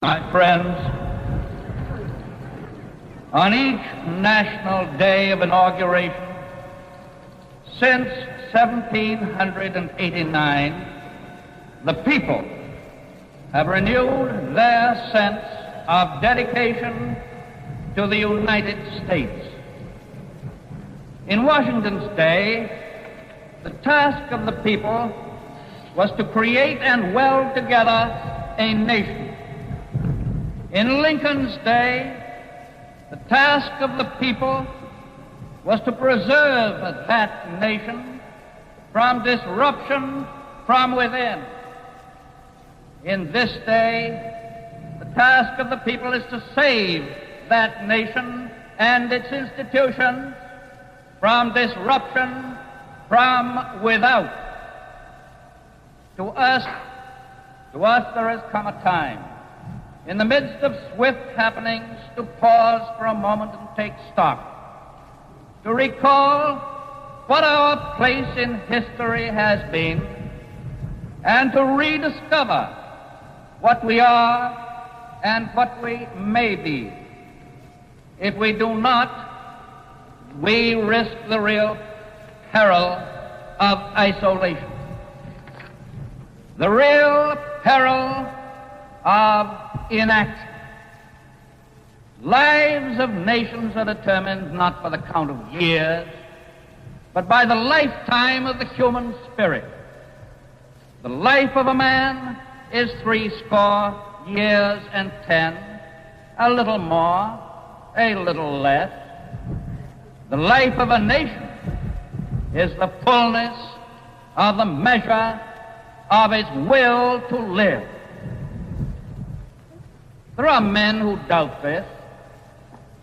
My friends, on each national day of inauguration since 1789, the people have renewed their sense of dedication to the United States. In Washington's day, the task of the people was to create and weld together a nation. In Lincoln's day, the task of the people was to preserve that nation from disruption from within. In this day, the task of the people is to save that nation and its institutions from disruption from without. To us there has come a time, in the midst of swift happenings, to pause for a moment and take stock, to recall what our place in history has been, and to rediscover what we are and what we may be. If we do not, we risk the real peril of isolation, the real peril of inaction. Lives of nations are determined not by the count of years, but by the lifetime of the human spirit. The life of a man is 80 years and 10, a little more, a little less. The life of a nation is the fullness of the measure of its will to live. There are men who doubt this.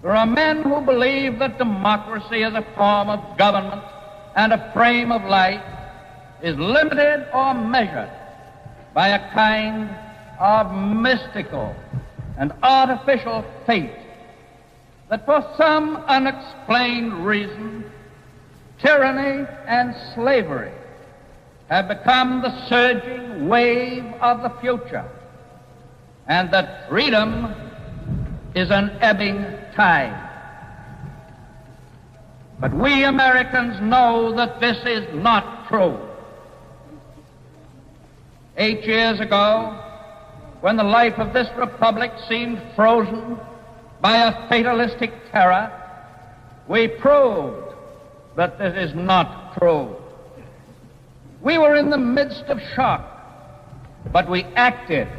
There are men who believe that democracy as a form of government and a frame of life is limited or measured by a kind of mystical and artificial fate, that for some unexplained reason, tyranny and slavery have become the surging wave of the future, and that freedom is an ebbing tide. But we Americans know that this is not true. 8 years ago, when the life of this republic seemed frozen by a fatalistic terror, we proved that this is not true. We were in the midst of shock, but we acted.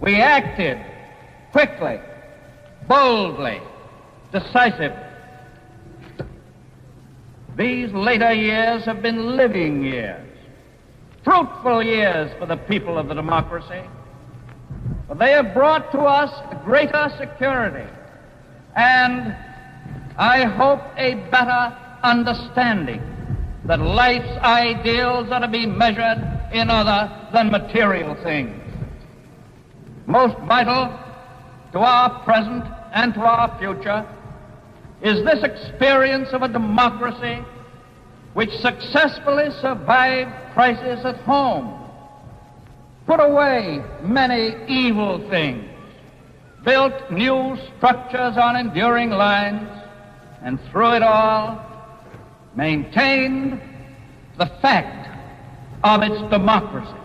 We acted quickly, boldly, decisively. These later years have been living years, fruitful years for the people of the democracy. But they have brought to us greater security and, I hope, a better understanding that life's ideals are to be measured in other than material things. Most vital to our present and to our future is this experience of a democracy which successfully survived crisis at home, put away many evil things, built new structures on enduring lines, and through it all maintained the fact of its democracy.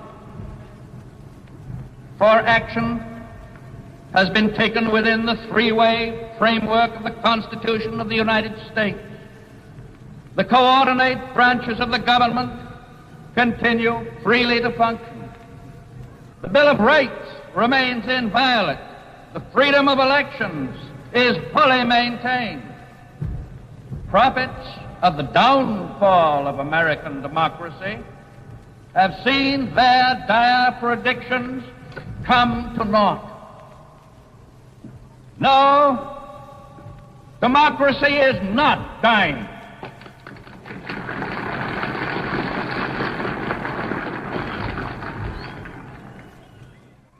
For action has been taken within the three-way framework of the Constitution of the United States. The coordinate branches of the government continue freely to function. The Bill of Rights remains inviolate. The freedom of elections is fully maintained. Prophets of the downfall of American democracy have seen their dire predictions come to naught. No, democracy is not dying.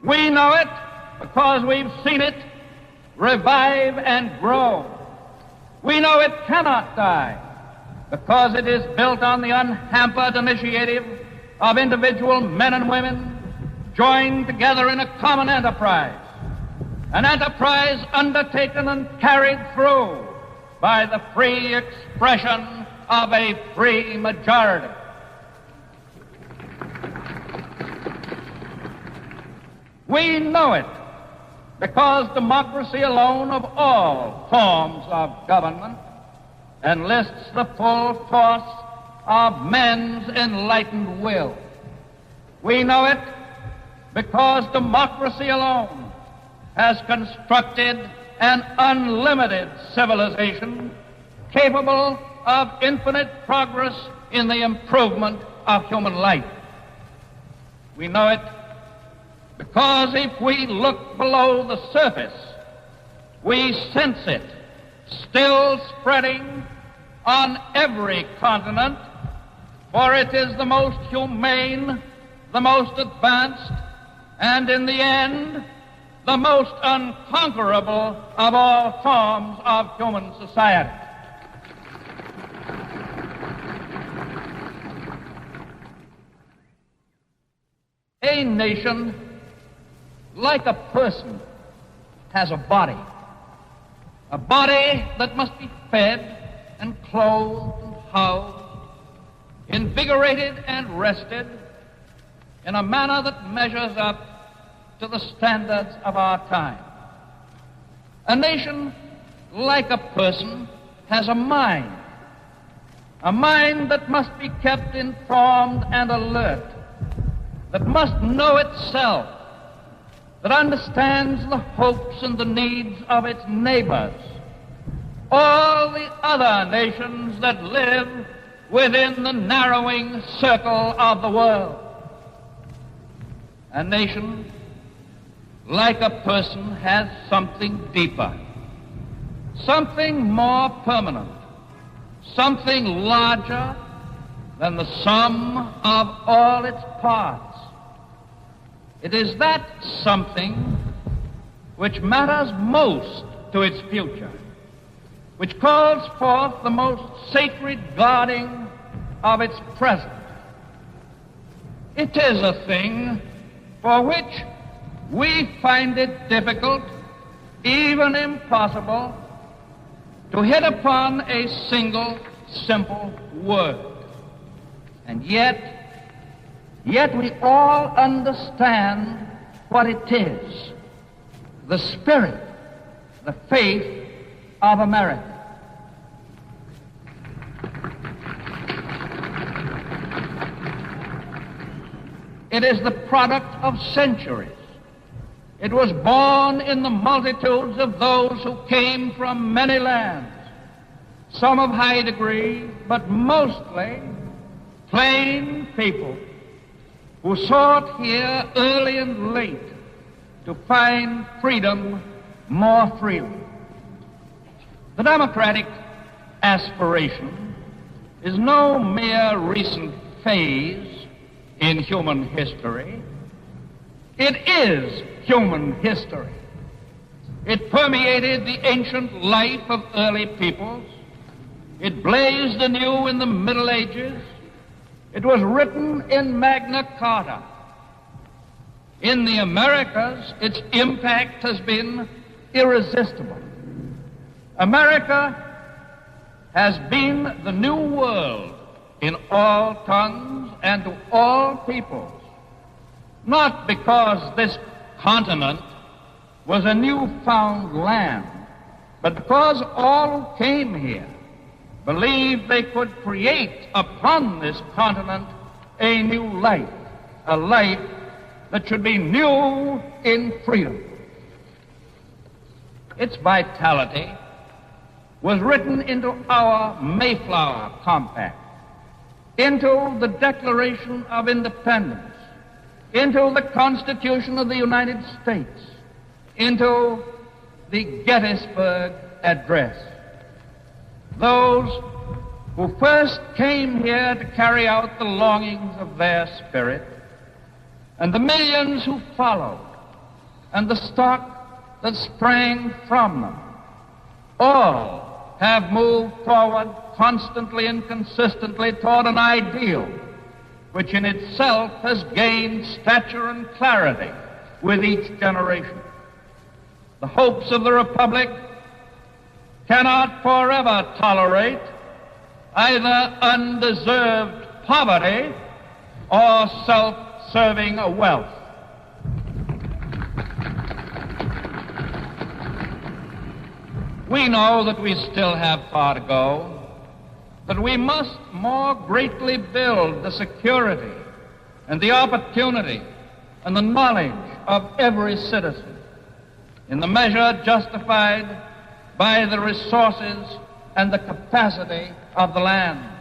We know it because we've seen it revive and grow. We know it cannot die because it is built on the unhampered initiative of individual men and women joined together in a common enterprise. an enterprise undertaken and carried through by the free expression of a free majority. We know it because democracy alone of all forms of government enlists the full force of men's enlightened will. We know it because democracy alone has constructed an unlimited civilization capable of infinite progress in the improvement of human life. We know it because if we look below the surface, we sense it still spreading on every continent, for it is the most humane, the most advanced, and in the end, the most unconquerable of all forms of human society. A nation, like a person, has a body that must be fed and clothed and housed, invigorated and rested in a manner that measures up to the standards of our time. A nation, like a person, has a mind that must be kept informed and alert, that must know itself, that understands the hopes and the needs of its neighbors, all the other nations that live within the narrowing circle of the world. A nation, like a person, has something deeper, something more permanent, something larger than the sum of all its parts. It is that something which matters most to its future, which calls forth the most sacred guarding of its present. It is a thing for which we find it difficult, even impossible, to hit upon a single simple word. And yet we all understand what it is: the spirit, the faith of America. It is the product of centuries. It was born in the multitudes of those who came from many lands, some of high degree, but mostly plain people who sought here early and late to find freedom more freely. The democratic aspiration is no mere recent phase in human history. It is human history. It permeated the ancient life of early peoples. It blazed anew in the Middle Ages. It was written in Magna Carta. In the Americas, its impact has been irresistible. America has been the new world in all tongues and to all peoples, not because this continent was a newfound land, but because all who came here believed they could create upon this continent a new life, a life that should be new in freedom. Its vitality was written into our Mayflower Compact, into the Declaration of Independence, into the Constitution of the United States, into the Gettysburg Address. Those who first came here to carry out the longings of their spirit, and the millions who followed, and the stock that sprang from them, all have moved forward constantly and consistently toward an ideal which in itself has gained stature and clarity with each generation. the hopes of the Republic cannot forever tolerate either undeserved poverty or self-serving wealth. We know that we still have far to go, but we must more greatly build the security and the opportunity and the knowledge of every citizen in the measure justified by the resources and the capacity of the land.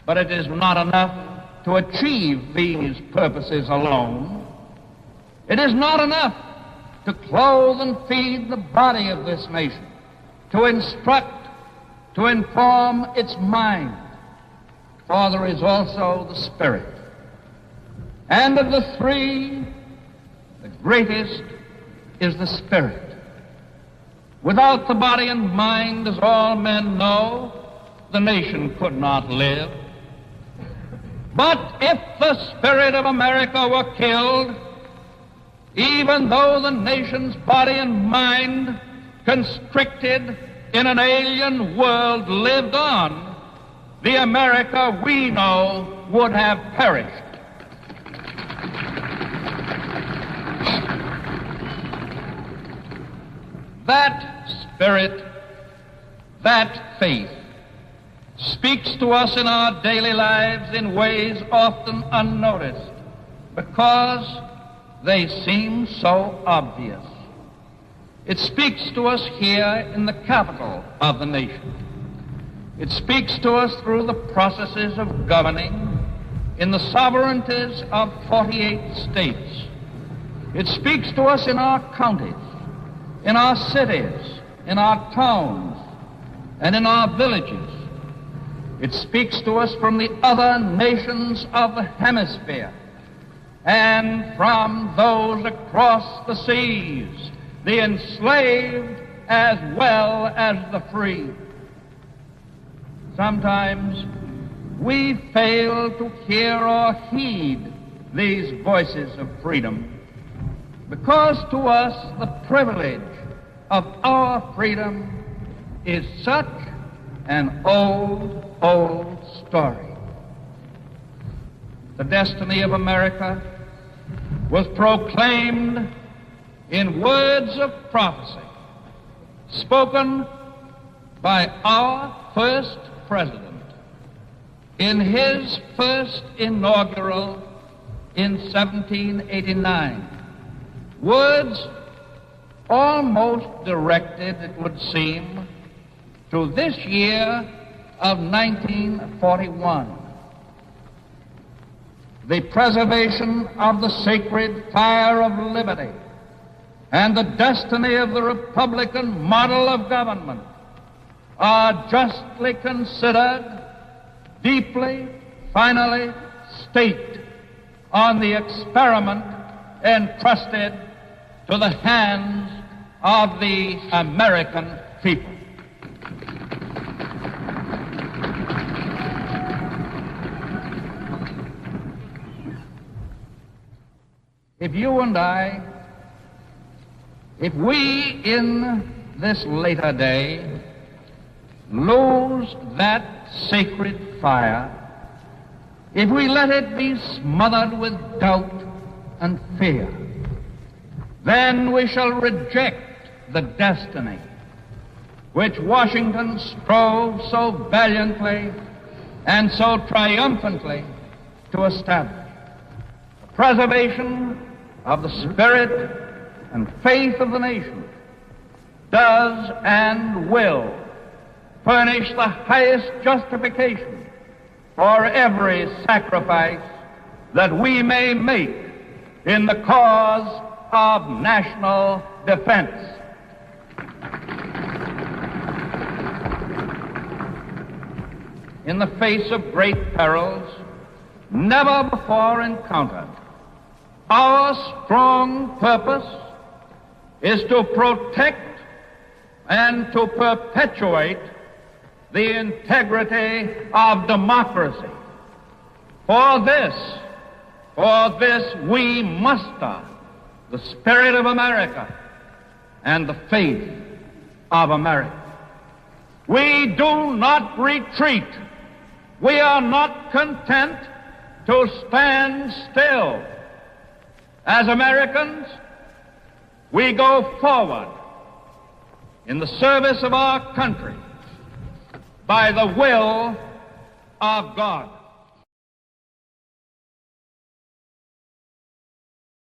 But it is not enough to achieve these purposes alone. It is not enough to clothe and feed the body of this nation, to instruct, to inform its mind, for there is also the spirit. And of the three, the greatest is the spirit. Without the body and mind, as all men know, the nation could not live. But if the spirit of America were killed, even though the nation's body and mind, constricted in an alien world, lived on, the America we know would have perished. That spirit, that faith, speaks to us in our daily lives in ways often unnoticed because they seem so obvious. It speaks to us here in the capital of the nation. It speaks to us through the processes of governing in the sovereignties of 48 states. It speaks to us in our counties, in our cities, in our towns, and in our villages. It speaks to us from the other nations of the hemisphere and from those across the seas, the enslaved as well as the free. Sometimes we fail to hear or heed these voices of freedom because to us the privilege of our freedom is such an old, old story. The destiny of America was proclaimed in words of prophecy spoken by our first president in his first inaugural in 1789. Words almost directed, it would seem, to this year of 1941. The preservation of the sacred fire of liberty and the destiny of the Republican model of government are justly considered, deeply, finally staked on the experiment entrusted to the hands of the American people. If you and I, if we in this later day lose that sacred fire, if we let it be smothered with doubt and fear, then we shall reject the destiny which Washington strove so valiantly and so triumphantly to establish. The preservation of the spirit and faith of the nation does and will furnish the highest justification for every sacrifice that we may make in the cause of national defense. In the face of great perils never before encountered, our strong purpose is to protect and to perpetuate the integrity of democracy. For this we muster the spirit of America and the faith of America. We do not retreat. We are not content to stand still. As Americans, we go forward in the service of our country by the will of God.